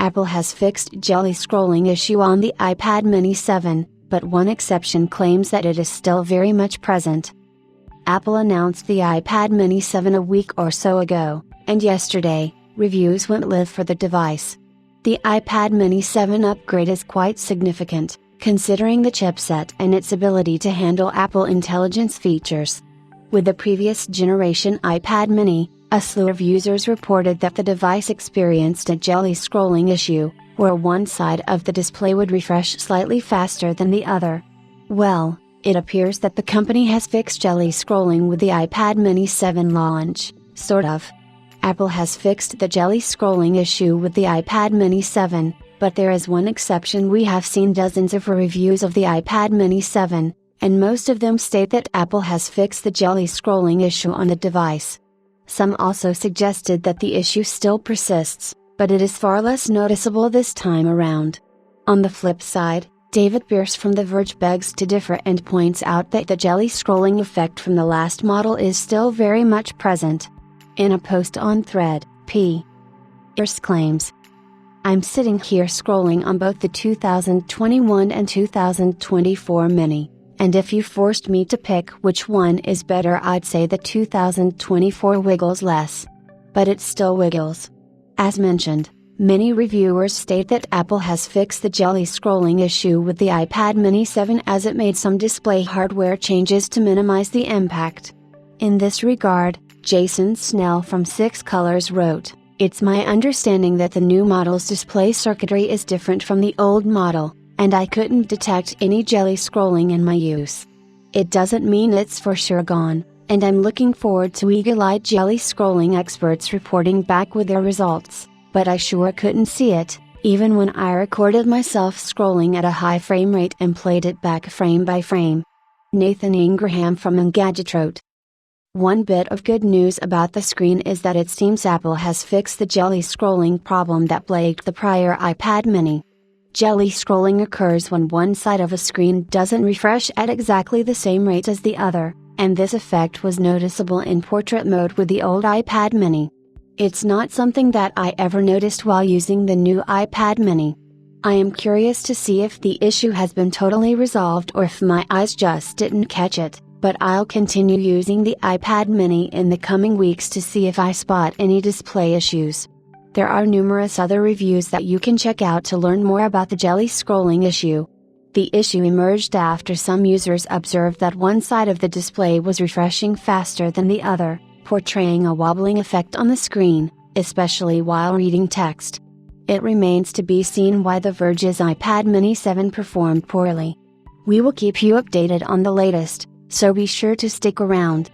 Apple has fixed jelly scrolling issue on the iPad mini 7, but one exception claims that it is still very much present. Apple announced the iPad mini 7 a week or so ago, and yesterday, reviews went live for the device. The iPad mini 7 upgrade is quite significant, considering the chipset and its ability to handle Apple Intelligence features. With the previous generation iPad mini, a slew of users reported that the device experienced a jelly scrolling issue, where one side of the display would refresh slightly faster than the other. Well, it appears that the company has fixed jelly scrolling with the iPad mini 7 launch, sort of. Apple has fixed the jelly scrolling issue with the iPad mini 7, but there is one exception. We have seen dozens of reviews of the iPad mini 7, and most of them state that Apple has fixed the jelly scrolling issue on the device. Some also suggested that the issue still persists, but it is far less noticeable this time around. On the flip side, David Pierce from The Verge begs to differ and points out that the jelly scrolling effect from the last model is still very much present. In a post on Thread, Pierce claims, "I'm sitting here scrolling on both the 2021 and 2024 mini. And if you forced me to pick which one is better, I'd say the 2024 wiggles less. But it still wiggles." As mentioned, many reviewers state that Apple has fixed the jelly scrolling issue with the iPad mini 7 as it made some display hardware changes to minimize the impact. In this regard, Jason Snell from 6 Colors wrote, "It's my understanding that the new model's display circuitry is different from the old model, and I couldn't detect any jelly scrolling in my use. It doesn't mean it's for sure gone, and I'm looking forward to eagle-eyed jelly scrolling experts reporting back with their results, but I sure couldn't see it, even when I recorded myself scrolling at a high frame rate and played it back frame by frame." Nathan Ingraham from Engadget wrote, "One bit of good news about the screen is that it seems Apple has fixed the jelly scrolling problem that plagued the prior iPad mini. Jelly scrolling occurs when one side of a screen doesn't refresh at exactly the same rate as the other, and this effect was noticeable in portrait mode with the old iPad mini. It's not something that I ever noticed while using the new iPad mini. I am curious to see if the issue has been totally resolved or if my eyes just didn't catch it, but I'll continue using the iPad mini in the coming weeks to see if I spot any display issues." There are numerous other reviews that you can check out to learn more about the jelly scrolling issue. The issue emerged after some users observed that one side of the display was refreshing faster than the other, portraying a wobbling effect on the screen, especially while reading text. It remains to be seen why The Verge's iPad mini 7 performed poorly. We will keep you updated on the latest, so be sure to stick around.